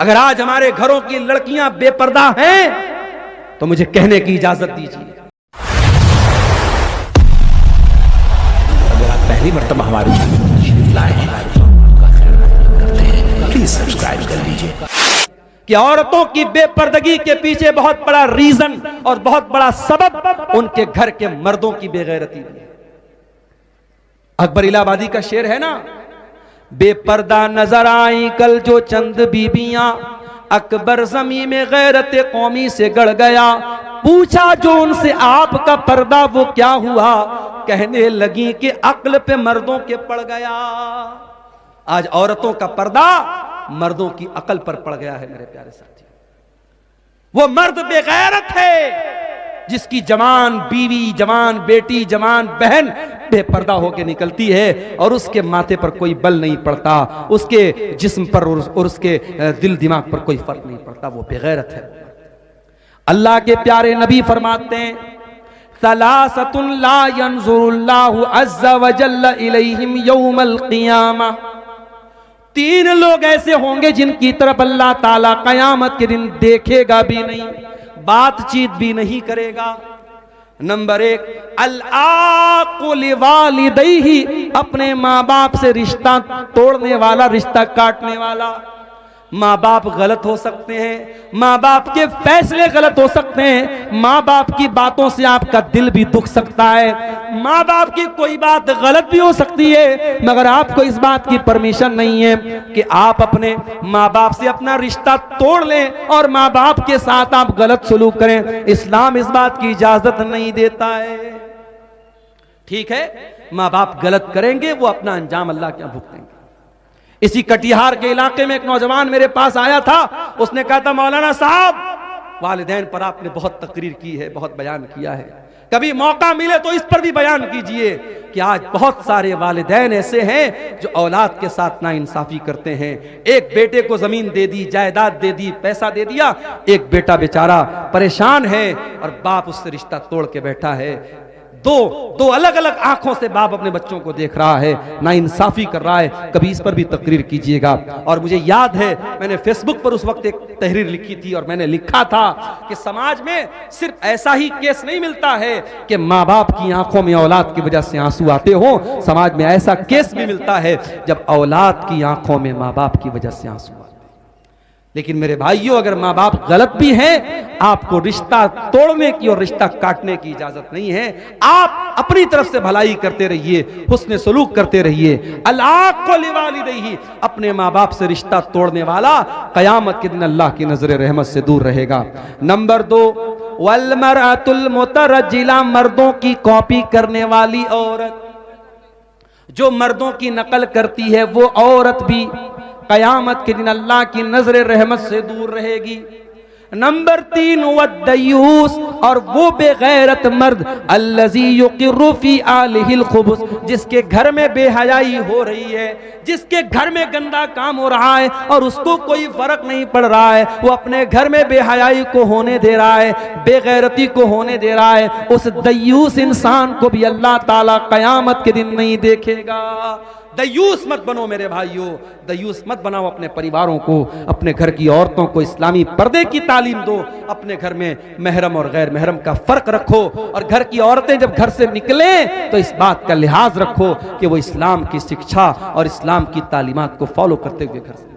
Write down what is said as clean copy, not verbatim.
اگر آج ہمارے گھروں کی لڑکیاں بے پردہ ہیں تو مجھے کہنے کی اجازت دیجیے، اگر آپ پہلی مرتبہ ہمارے چینل تشریف لائے ہیں کا خیر کرتے ہیں، پلیز سبسکرائب کر لیجیے کہ عورتوں کی بے پردگی کے پیچھے بہت بڑا ریزن اور بہت بڑا سبب ان کے گھر کے مردوں کی بے غیرتی ہے۔ اکبر الہ آبادی کا شعر ہے نا، بے پردہ نظر آئیں کل جو چند بیبیاں، اکبر زمین میں غیرت قومی سے گڑ گیا، پوچھا جو ان سے آپ کا پردہ وہ کیا ہوا، کہنے لگی کہ عقل پہ مردوں کے پڑ گیا۔ آج عورتوں کا پردہ مردوں کی عقل پر پڑ گیا ہے میرے پیارے ساتھی۔ وہ مرد بے غیرت ہے جس کی جوان بیوی، جوان بیٹی، جوان بہن بے پردہ ہو کے نکلتی ہے اور اس کے ماتھے پر کوئی بل نہیں پڑتا، اس کے جسم پر اور اس کے دل دماغ پر کوئی فرق نہیں پڑتا، وہ بے غیرت ہے۔ اللہ کے پیارے نبی فرماتے ہیں ثلاثۃ لا ينظر اللہ عز وجل الیہم یوم القیامہ، تین لوگ ایسے ہوں گے جن کی طرف اللہ تعالیٰ قیامت کے دن دیکھے گا بھی نہیں، بات چیت بھی نہیں کرے گا۔ نمبر ایک، العاق لوالدیہ، اپنے ماں باپ سے رشتہ توڑنے والا، رشتہ کاٹنے والا۔ ماں باپ غلط ہو سکتے ہیں، ماں باپ کے فیصلے غلط ہو سکتے ہیں، ماں باپ کی باتوں سے آپ کا دل بھی دکھ سکتا ہے، ماں باپ کی کوئی بات غلط بھی ہو سکتی ہے، مگر آپ کو اس بات کی پرمیشن نہیں ہے کہ آپ اپنے ماں باپ سے اپنا رشتہ توڑ لیں اور ماں باپ کے ساتھ آپ غلط سلوک کریں۔ اسلام اس بات کی اجازت نہیں دیتا ہے۔ ٹھیک ہے، ماں باپ غلط کریں گے، وہ اپنا انجام اللہ کے بھگتیں گے۔ اسی کٹیہار کے علاقے میں ایک نوجوان میرے پاس آیا تھا، اس نے کہا تھا مولانا صاحب والدین پر آپ نے بہت تقریر کی ہے، بہت بیان کیا ہے، کبھی موقع ملے تو اس پر بھی بیان کیجئے کہ آج بہت سارے والدین ایسے ہیں جو اولاد کے ساتھ ناانصافی کرتے ہیں۔ ایک بیٹے کو زمین دے دی، جائیداد دے دی، پیسہ دے دیا، ایک بیٹا بیچارہ پریشان ہے اور باپ اس سے رشتہ توڑ کے بیٹھا ہے۔ دو الگ الگ آنکھوں سے باپ اپنے بچوں کو دیکھ رہا ہے، ناانصافی کر رہا ہے، کبھی اس پر بھی تقریر کیجئے گا۔ اور مجھے یاد ہے میں نے فیس بک پر اس وقت ایک تحریر لکھی تھی اور میں نے لکھا تھا کہ سماج میں صرف ایسا ہی کیس نہیں ملتا ہے کہ ماں باپ کی آنکھوں میں اولاد کی وجہ سے آنسو آتے ہوں، سماج میں ایسا کیس بھی ملتا ہے جب اولاد کی آنکھوں میں ماں باپ کی وجہ سے آنسو آتے ہیں۔ لیکن میرے بھائیوں، اگر ماں باپ غلط بھی ہیں، آپ کو رشتہ توڑنے کی اور رشتہ کاٹنے کی اجازت نہیں ہے۔ آپ اپنی طرف سے بھلائی کرتے رہیے، حسن سلوک کرتے رہیے۔ العاق لوالدیہ، اپنے ماں باپ سے رشتہ توڑنے والا قیامت کے دن اللہ کی نظر رحمت سے دور رہے گا۔ نمبر دو، والمرأة المترجلہ، مردوں کی کاپی کرنے والی عورت، جو مردوں کی نقل کرتی ہے وہ عورت بھی قیامت کے دن اللہ کی نظر رحمت سے دور رہے گی۔ نمبر تین، والدیوس، اور وہ بے غیرت مرد، الذی یقر فی آلہ الخبث، جس کے گھر میں بے حیائی ہو رہی ہے، جس کے گھر میں گندا کام ہو رہا ہے اور اس کو کوئی فرق نہیں پڑ رہا ہے، وہ اپنے گھر میں بے حیائی کو ہونے دے رہا ہے، بے غیرتی کو ہونے دے رہا ہے، اس دیوس انسان کو بھی اللہ تعالیٰ قیامت کے دن نہیں دیکھے گا۔ دیوس مت بنو میرے بھائیوں، دیوس مت بناؤ، اپنے پریواروں کو، اپنے گھر کی عورتوں کو اسلامی پردے کی تعلیم دو، اپنے گھر میں محرم اور غیر محرم کا فرق رکھو، اور گھر کی عورتیں جب گھر سے نکلیں تو اس بات کا لحاظ رکھو کہ وہ اسلام کی شکشا اور اسلام کی تعلیمات کو فالو کرتے ہوئے گھر سے